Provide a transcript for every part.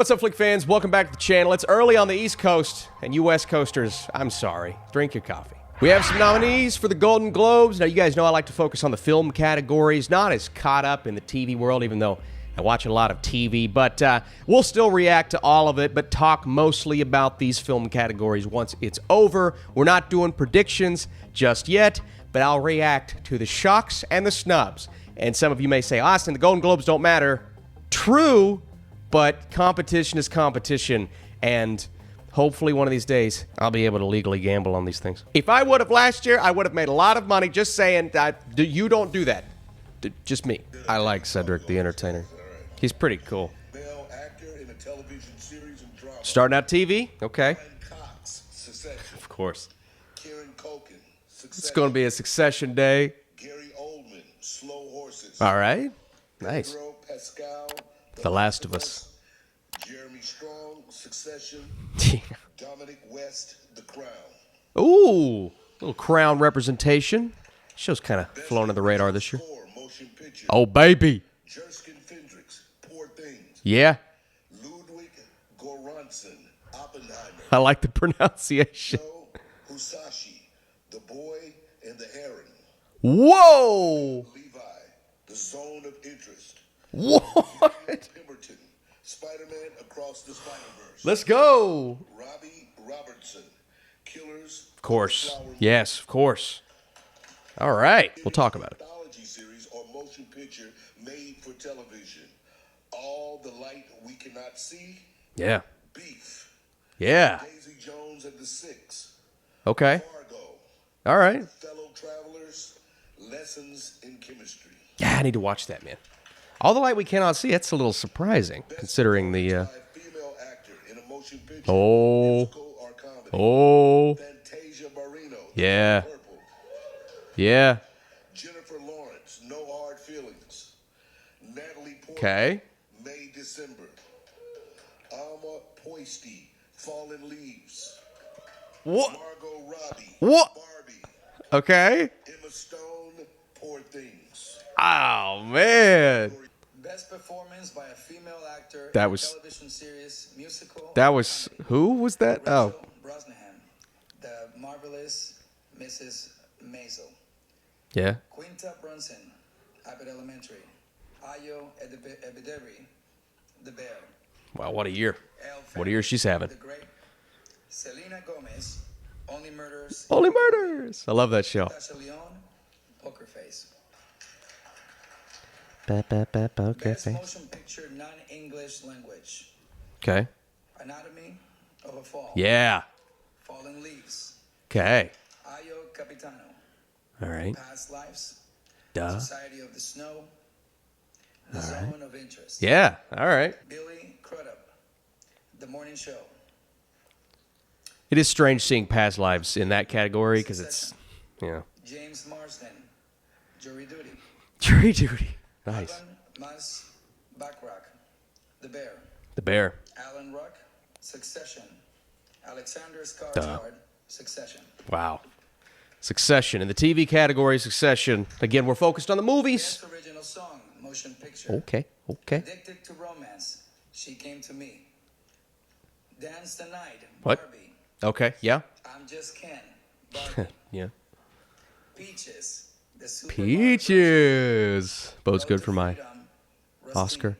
What's up, Flick fans? Welcome back to the channel. It's early on the East Coast, and you West Coasters, I'm sorry. Drink your coffee. We have some nominees for the Golden Globes. Now, you guys know I like to focus on the film categories, not as caught up in the TV world, even though I watch a lot of TV. But we'll still react to all of it, but talk mostly about these film categories once it's over. We're not doing predictions just yet, but I'll react to the shocks and the snubs. And some of you may say, Austin, the Golden Globes don't matter. True, but competition is competition, and hopefully one of these days I'll be able to legally gamble on these things. If I would have last year, I would have made a lot of money. Just saying, you don't do that. Just me. I like Cedric the Entertainer. He's pretty cool. Starting out TV? Okay. Of course. It's going to be a Succession day. All right. Nice. The Last of Us. Jeremy Strong, Succession. Dominic West, The Crown. Ooh, little Crown representation. Show's kind of flown under the radar this year. Oh, baby. Jerskin Fendrix, Poor Things. Yeah. Ludwig Göransson, Oppenheimer. I like the pronunciation. Joe Husashi, The Boy and the Heron. Whoa. Levi, The Zone of Interest. What? Pemberton, Spider-Man Across the Spider-Verse. Let's go. Robbie Robertson, Killers. Of course. Yes, of course. All right. We'll talk about it. Anthology series or motion picture made for television. All the Light We Cannot See. Yeah. Beef. Yeah. Daisy Jones and the Six. Okay. Fargo. All right. Fellow Travelers. Lessons in Chemistry. Yeah, I need to watch that, man. All the Light We Cannot See. That's a little surprising, considering the... Female actor in a motion picture, Oh. musical or comedy. Oh. Fantasia Barrino. Yeah. Purple. Yeah. Jennifer Lawrence, No Hard Feelings. Natalie Portman. Okay. May December. Alma Poisty, Fallen Leaves. What? Margot Robbie. What? Barbie. Okay. Emma Stone, Poor Things. Oh, man. Best performance by a female actor That in was- a television series, musical. That was... Who was that? Oh. Rachel Brosnahan, the marvelous Mrs. Maisel. Yeah. Quinta Brunson, Abbott Elementary. Ayo Ebideri, The Bear. Wow, what a year. Elle What a year she's having. The Great. Selena Gomez, Only Murders. Only Murders. I love that show. Natasha Lyonne, Poker Face. Poker Best Face. motion picture non-English language. Okay. Anatomy of a Fall. Yeah. Fallen Leaves. Okay. Ayo Capitano. All right. Past Lives. Duh. Society of the Snow. The Zone of Interest. Yeah. All right. Billy Crudup. The Morning Show. It is strange seeing past lives in that category because it's, you know, James Marsden. Jury Duty. jury duty. Nice. Alan Mas Backrack. The Bear. The Bear. Alan Ruck. Succession. Alexander Duh. Skarsgård. Succession. Wow. Succession. In the TV category, Succession. Again, we're focused on the movies. Best original song. Motion picture. Okay. Okay. Addicted to Romance. She Came to Me. Dance the Night. What? Barbie. Okay. Yeah. I'm Just Ken. Barbie. Yeah. Peaches. The Super Peaches. Bodes Road good to for my Freedom, Rustin. Oscar.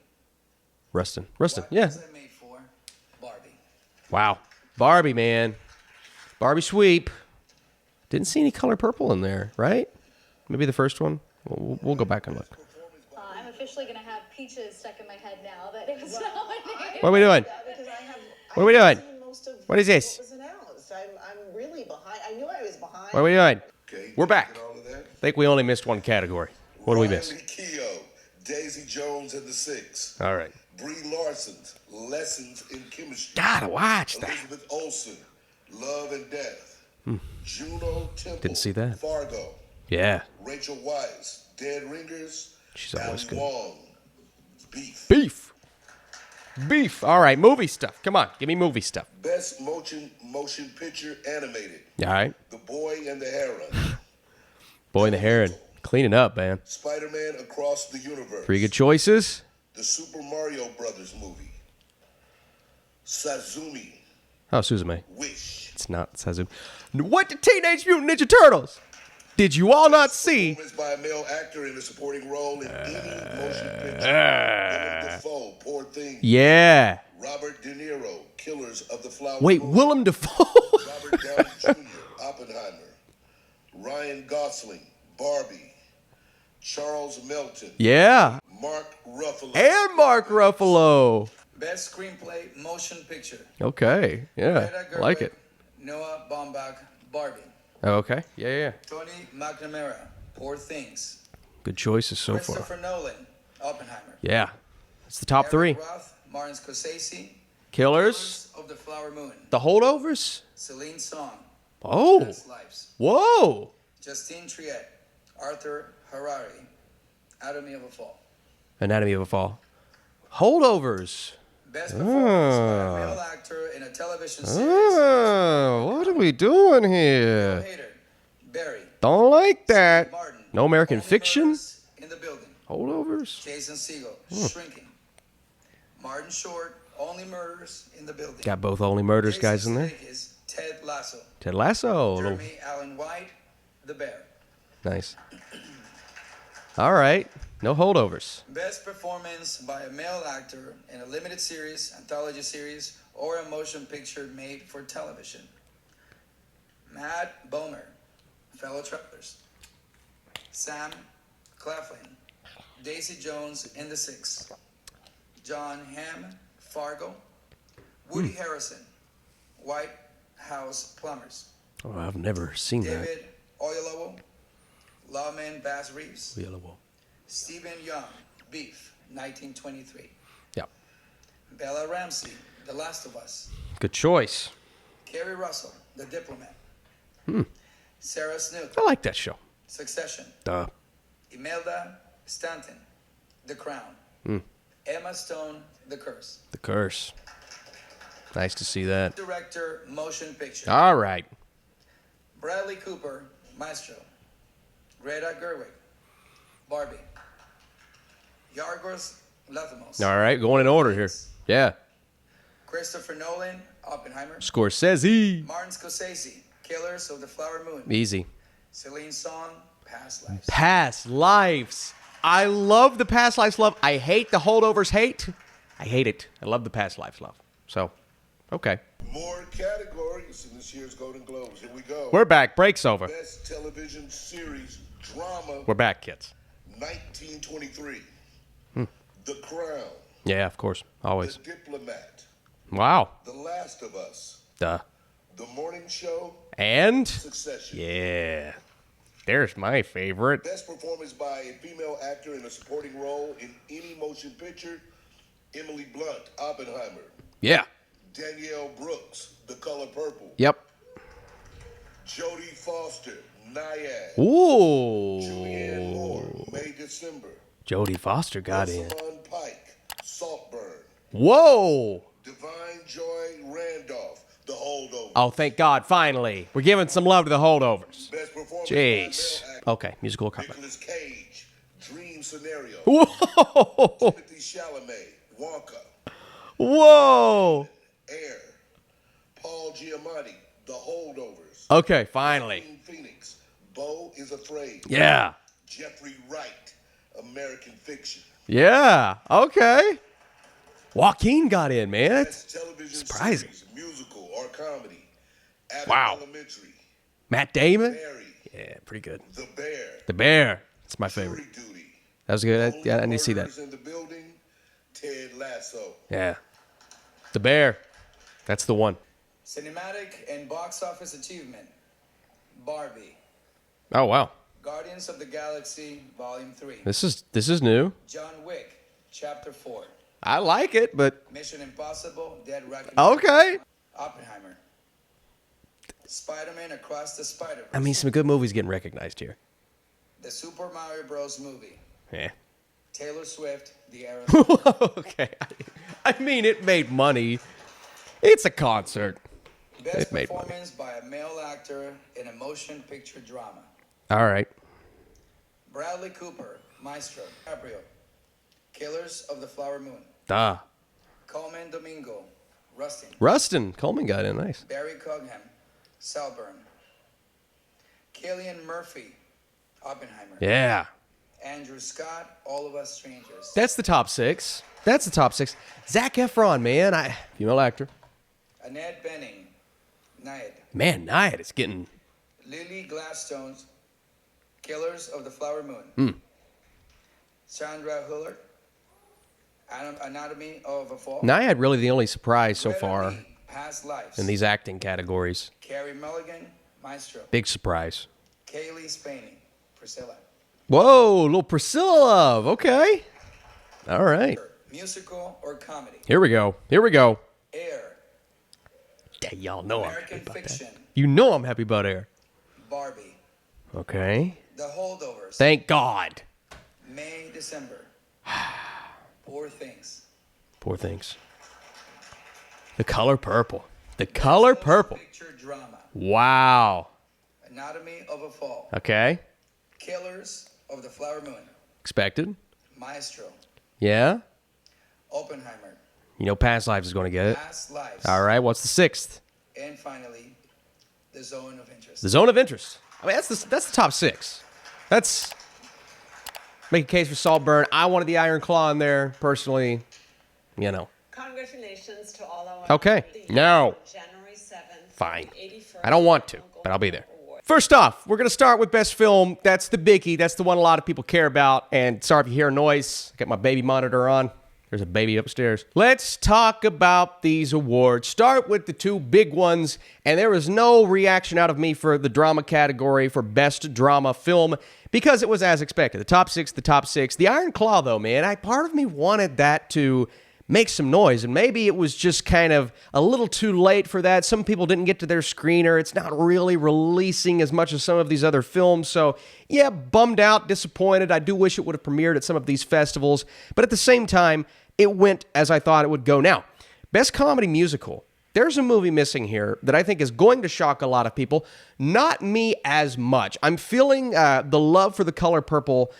Rustin. Rustin. What Yeah. Was I Made For? Barbie. Wow. Barbie, man. Barbie sweep. Didn't see any color purple in there, right? Maybe the first one. We'll go back and look. I'm officially going to have peaches stuck in my head now that it was nominated. What are we doing? Because I have. What are we doing? seen most of What is this? What was announced. I'm really behind. I knew I was behind. What are we doing? Okay, We're back. get all of that? I think we only missed one category. What do we miss? Riley Keough, Daisy Jones and the Six. All right. Brie Larson's Lessons in Chemistry. Gotta watch that. Elizabeth Olsen, Love and Death. Juno Temple. Didn't see that. Fargo. Yeah. Rachel Weisz, Dead Ringers. She's always Ali good. Wong, Beef. Beef. Beef. All right. Movie stuff. Come on. Give me movie stuff. Best motion picture animated. All right. The Boy and the Heron. Boy and the Heron. Cleaning up, man. Spider-Man Across the Universe. Pretty good choices. The Super Mario Brothers movie. Sazumi, Oh, Suzume. Wish. It's not Sazumi. What the Teenage Mutant Ninja Turtles? Did you all not see? Performance by a male actor in a supporting role in any motion picture. Willem Dafoe, Poor Things. Yeah. Robert De Niro, Killers of the Flower Wait, Moon. Willem Dafoe? Robert Downey Jr., Oppenheimer. Ryan Gosling, Barbie. Charles Melton. Yeah. Mark Ruffalo. And Mark Ruffalo. Best Screenplay Motion Picture. Okay. Yeah. Greta I like Gerwig, it. Noah Baumbach, Barbie. Oh, okay. Yeah. Tony McNamara, Poor Things. Good choices so far. Christopher Nolan, Oppenheimer. Yeah. It's the top three. Eric Roth, Martin Scorsese, Killers. of the Flower Moon. The Holdovers. Celine Song, Oh. Past Lives. Whoa. Justine Triet, Arthur Harari, Anatomy of a Fall. Anatomy of a Fall. Holdovers. Best performance by a male actor in a television series. Oh, what are we doing here? Hater, Barry. Don't like that. Martin. No American Only Fiction? Murders in the Building. Holdovers? Jason Segel, Shrinking. Martin Short, Only Murders in the Building. Got both Only Murders Jason guys in there. Sudeikis, Ted Lasso. Ted Lasso. Little- Jeremy Allen White, The Bear. Nice. All right. No holdovers. Best performance by a male actor in a limited series, anthology series, or a motion picture made for television. Matt Bomer, Fellow Travelers. Sam Claflin, Daisy Jones and the Six. John Hamm, Fargo. Woody Harrelson, White House Plumbers. Oh, I've never seen that. David Oyelowo, Lawman Bass Reeves. Yellow. Stephen Young, Beef, 1923. Yeah. Bella Ramsey, The Last of Us. Good choice. Kerry Russell, The Diplomat. Sarah Snook, I like that show. Succession. Duh. Imelda Stanton, The Crown. Emma Stone, The Curse. The Curse. Nice to see that. Director, Motion Picture. All right. Bradley Cooper, Maestro. Greta Gerwig, Barbie. Yorgos Lanthimos. All right. Going in order here. Yeah. Christopher Nolan, Oppenheimer. Scorsese. Martin Scorsese, Killers of the Flower Moon. Easy. Celine Song, Past Lives. Past lives. I love the past lives love. I hate the holdovers hate. I hate it. I love the past lives love. So, okay. More categories in this year's Golden Globes. Here we go. We're back. Break's over. Best television series drama, We're back, kids. 1923. The Crown. Yeah, of course. Always. The Diplomat. Wow. The Last of Us. Duh. The Morning Show. And Succession. yeah, there's my favorite. Best performance by a female actor in a supporting role in any motion picture. Emily Blunt, Oppenheimer. Yeah. Danielle Brooks, The Color Purple. Yep. Jodie Foster, Naiad. Julianne Moore, Ooh. May December. Jodie Foster got in. Rosamund Pike, Saltburn. Whoa. Divine Joy Randolph, The Holdovers. Oh, thank God! Finally, we're giving some love to the holdovers. Best performance Jeez. by a male actor. Okay, musical accompaniment. Nicolas Cage, Dream Scenario. Whoa. Timothy Chalamet, Wonka. Whoa. Air. Paul Giamatti, The Holdovers. Okay, finally. Joaquin Phoenix, Beau is Afraid. Yeah. Jeffrey Wright, American Fiction. Yeah. Okay. Joaquin got in, man. Best television surprising. series, musical or comedy. Abbott Wow. Elementary. Matt Damon. Barry. Yeah, pretty good. The Bear. The Bear. That's my favorite. Jury Duty. That was good. Only Yeah, I need to see that. Murders in the Building. Ted Lasso. Yeah. The Bear. That's the one. Cinematic and box office achievement. Barbie. Oh wow. Guardians of the Galaxy, Volume 3. This is new. John Wick, Chapter 4. I like it, but Mission Impossible, Dead Reckoning. okay. Oppenheimer. Spider-Man Across the Spider-Verse. I mean, some good movies getting recognized here. The Super Mario Bros. Movie. Yeah. Taylor Swift, The Era. Okay. I mean, it made money. It's a concert. Best It made money. performance by a male actor in a motion picture drama. All right. Bradley Cooper, Maestro. Gabriel. Killers of the Flower Moon. Duh. Coleman Domingo, Rustin. Coleman got in. Nice. Barry Cogham, Salburn. Cillian Murphy, Oppenheimer. Yeah. Andrew Scott, All of Us Strangers. That's the top 6. That's the top 6. Zac Efron, man. Female actor. Annette Bening, Nayad. Man, Nayad is getting... Lily Gladstone's Killers of the Flower Moon. Sandra Hüller, Anatomy of a Fall. Nayad really the only surprise so far Lee, Past Lives. in these acting categories. Carey Mulligan, Maestro. Big surprise. Kaylee Spaney, Priscilla. Whoa, little Priscilla love. Okay. All right. Musical or comedy? Here we go. Here we go. Air. Yeah, y'all know I'm happy American about Fiction. that. You know I'm happy about Air. Barbie. Okay. The Holdovers. Thank God. May, December. Poor Things. Poor things. The Color Purple. The Color Purple. Picture drama. Wow. Anatomy of a Fall. Okay. Killers of the Flower Moon. Expected. Maestro. Yeah. Oppenheimer. You know Past Lives is going to get it. Past Lives. All right. What's the 6th? And finally, The Zone of Interest. The Zone of Interest. I mean, that's the top 6. That's make a case for Saltburn. I wanted the Iron Claw in there personally. You know. Congratulations to all our Okay. No. January 7th. Fine. 81st I don't want to, but I'll be there. First off, we're going to start with Best Film. That's the biggie. That's the one a lot of people care about. And sorry if you hear a noise. I got my baby monitor on. There's a baby upstairs. Let's talk about these awards. Start with the 2 big ones. And there was no reaction out of me for the drama category for Best Drama Film because it was as expected. The top 6, the top 6. The Iron Claw, though, man, part of me wanted that to make some noise, and maybe it was just kind of a little too late for that. Some people didn't get to their screener. It's not really releasing as much as some of these other films, so yeah, bummed out, disappointed. I do wish it would have premiered at some of these festivals, but at the same time, it went as I thought it would go. Now, Best Comedy Musical. There's a movie missing here that I think is going to shock a lot of people. Not me as much. I'm feeling the love for The Color Purple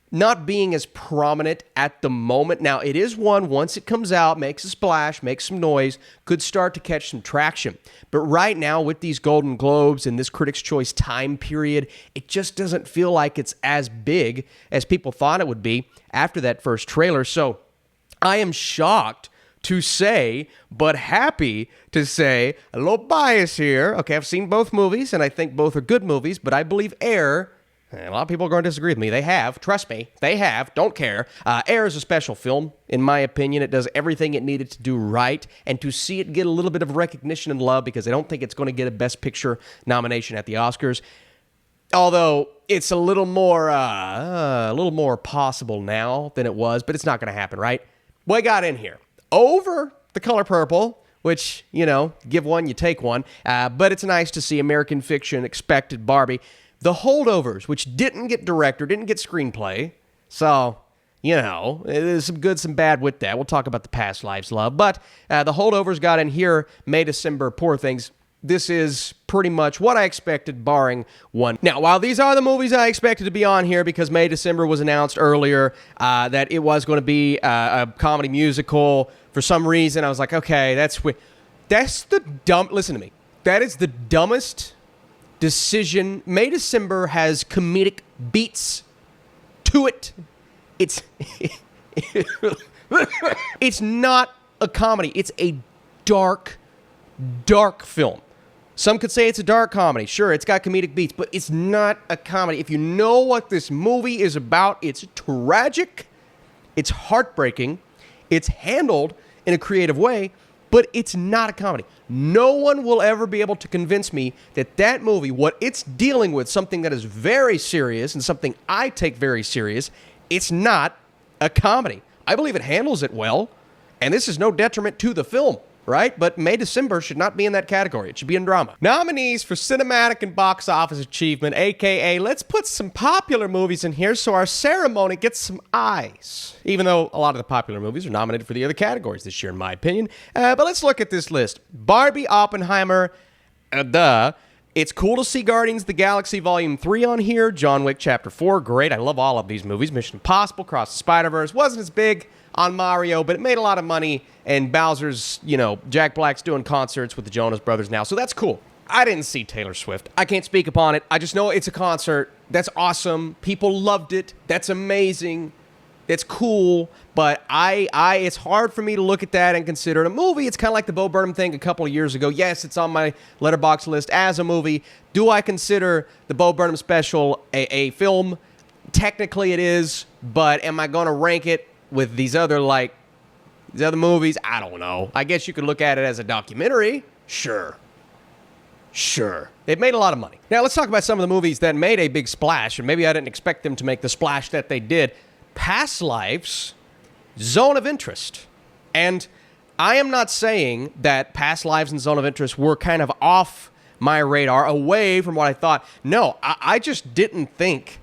not being as prominent at the moment. Now, it is one, once it comes out, makes a splash, makes some noise, could start to catch some traction. But right now, with these Golden Globes and this Critics' Choice time period, it just doesn't feel like it's as big as people thought it would be after that first trailer. So I am shocked to say, but happy to say, a little bias here. Okay, I've seen both movies, and I think both are good movies, but I believe Air... And a lot of people are going to disagree with me. They have. Trust me. They have. Don't care. Air is a special film, in my opinion. It does everything it needed to do right. And to see it get a little bit of recognition and love, because I don't think it's going to get a Best Picture nomination at the Oscars. Although it's a little more possible now than it was, but it's not going to happen, right? What got in here? Over The Color Purple, which, you know, give one, you take one. But it's nice to see American Fiction, Expected, Barbie. The Holdovers, which didn't get director, didn't get screenplay. So, you know, there's some good, some bad with that. We'll talk about the Past Lives love. But the Holdovers got in here, May, December, Poor Things. This is pretty much what I expected, barring one. Now, while these are the movies I expected to be on here, because May, December was announced earlier that it was going to be a comedy musical, for some reason, I was like, okay, that's the dumb... Listen to me. That is the dumbest... decision. May December has comedic beats to it. It's it's not a comedy. It's a dark film. Some could say it's a dark comedy. Sure, it's got comedic beats, but it's not a comedy. If you know what this movie is about, it's tragic, it's heartbreaking, it's handled in a creative way, but it's not a comedy. No one will ever be able to convince me that that movie, what it's dealing with, something that is very serious and something I take very serious, it's not a comedy. I believe it handles it well, and this is no detriment to the film, right? But May, December should not be in that category. It should be in drama. Nominees for cinematic and box office achievement, a.k.a. let's put some popular movies in here so our ceremony gets some eyes. Even though a lot of the popular movies are nominated for the other categories this year, in my opinion. But let's look at this list. Barbie, Oppenheimer, It's cool to see Guardians of the Galaxy Volume 3 on here. John Wick Chapter 4, great. I love all of these movies. Mission Impossible, Cross the Spider-Verse, wasn't as big. on Mario, but it made a lot of money, and Bowser's, Jack Black's doing concerts with the Jonas Brothers now, so that's cool. I didn't see Taylor Swift. I can't speak upon it. I just know it's a concert. That's awesome. People loved it. That's amazing. It's cool, but it's hard for me to look at that and consider it a movie. It's kind of like the Bo Burnham thing a couple of years ago. Yes, it's on my Letterboxd list as a movie. Do I consider the Bo Burnham special a film? Technically it is, but am I going to rank it with these other movies? I don't know. I guess you could look at it as a documentary. Sure. They've made a lot of money. Now let's talk about some of the movies that made a big splash, and maybe I didn't expect them to make the splash that they did. Past Lives, Zone of Interest. And I am not saying that Past Lives and Zone of Interest were kind of off my radar, away from what I thought. No, I just didn't think,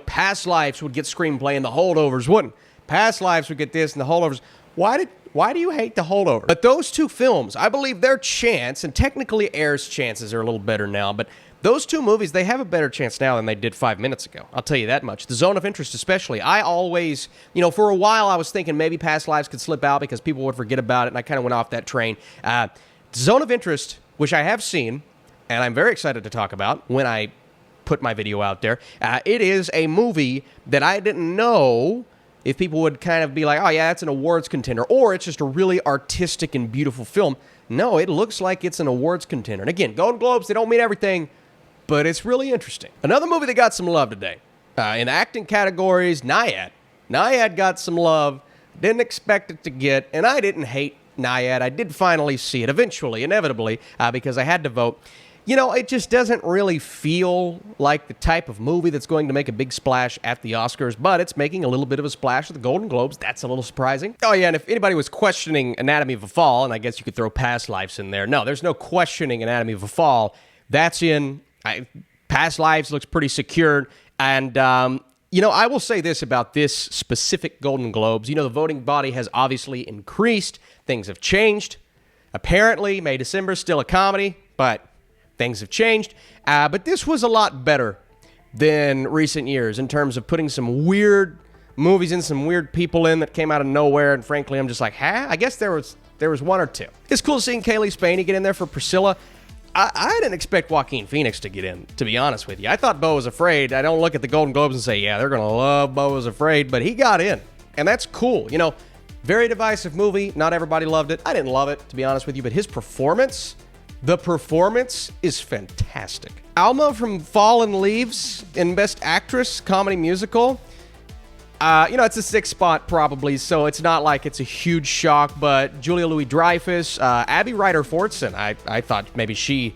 Past Lives would get screenplay and the Holdovers wouldn't. Past Lives would get this and the Holdovers. Why do you hate the Holdover? But those two films, I believe their chance, and technically Air's chances are a little better now, but those two movies, they have a better chance now than they did 5 minutes ago. I'll tell you that much. The Zone of Interest especially. I always, for a while I was thinking maybe Past Lives could slip out because people would forget about it, and I kind of went off that train. Zone of Interest, which I have seen, and I'm very excited to talk about when I put my video out there. It is a movie that I didn't know if people would kind of be like, oh yeah, that's an awards contender, or it's just a really artistic and beautiful film. No, it looks like it's an awards contender. And again, Golden Globes, they don't mean everything, but it's really interesting. Another movie that got some love today. In acting categories, Nyad. Nyad got some love. Didn't expect it to get, and I didn't hate Nyad. I did finally see it eventually, inevitably, because I had to vote. It just doesn't really feel like the type of movie that's going to make a big splash at the Oscars, but it's making a little bit of a splash at the Golden Globes. That's a little surprising. Oh, yeah, and if anybody was questioning Anatomy of a Fall, and I guess you could throw Past Lives in there. No, there's no questioning Anatomy of a Fall. That's in. Past Lives looks pretty secured. And, I will say this about this specific Golden Globes. The voting body has obviously increased. Things have changed. Apparently, May, December, still a comedy, but things have changed, but this was a lot better than recent years in terms of putting some weird movies in, some weird people in that came out of nowhere, and frankly, I'm just like, I guess there was one or two. It's cool seeing Kaylee Spaney get in there for Priscilla. I didn't expect Joaquin Phoenix to get in, to be honest with you. I thought Beau Was Afraid. I don't look at the Golden Globes and say, yeah, they're going to love Beau Was Afraid, but he got in, and that's cool. Very divisive movie. Not everybody loved it. I didn't love it, to be honest with you, but his performance... The performance is fantastic. Alma from Fallen Leaves in Best Actress, Comedy Musical. It's a 6th spot probably, so it's not like it's a huge shock, but Julia Louis-Dreyfus, Abby Ryder-Fortson, I thought maybe she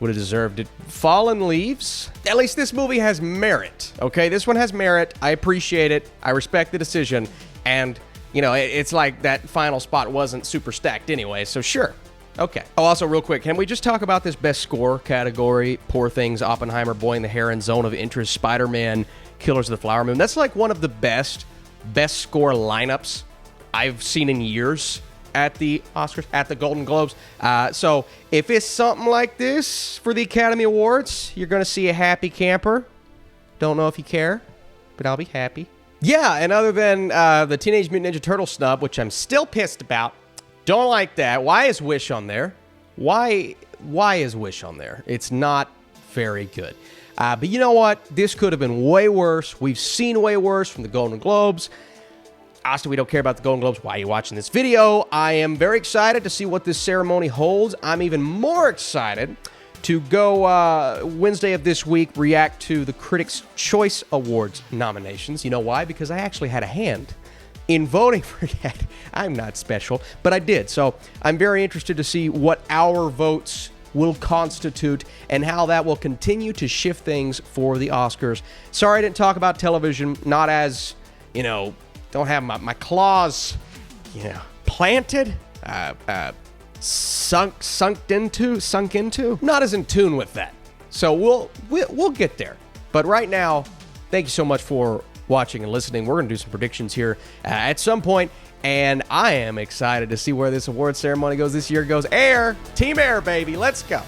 would have deserved it. Fallen Leaves, at least this movie has merit, okay? This one has merit. I appreciate it. I respect the decision, and, it's like that final spot wasn't super stacked anyway, so sure. Okay. Oh, also, real quick, can we just talk about this best score category? Poor Things, Oppenheimer, Boy and the Heron, Zone of Interest, Spider-Man, Killers of the Flower Moon. That's like one of the best score lineups I've seen in years at the Oscars, at the Golden Globes. So if it's something like this for the Academy Awards, you're going to see a happy camper. Don't know if you care, but I'll be happy. Yeah, and other than the Teenage Mutant Ninja Turtle snub, which I'm still pissed about, don't like that. Why is Wish on there? Why is Wish on there? It's not very good. But you know what? This could have been way worse. We've seen way worse from the Golden Globes. Austin, we don't care about the Golden Globes. Why are you watching this video? I am very excited to see what this ceremony holds. I'm even more excited to go Wednesday of this week react to the Critics' Choice Awards nominations. You know why? Because I actually had a hand in voting for that. I'm not special, but I did. So I'm very interested to see what our votes will constitute and how that will continue to shift things for the Oscars. Sorry I didn't talk about television, not as, don't have my claws, planted, sunk into. Not as in tune with that. So we'll get there. But right now, thank you so much for watching and listening. We're going to do some predictions here at some point, and I am excited to see where this award ceremony goes this year. Goes Air, Team Air, baby. Let's go.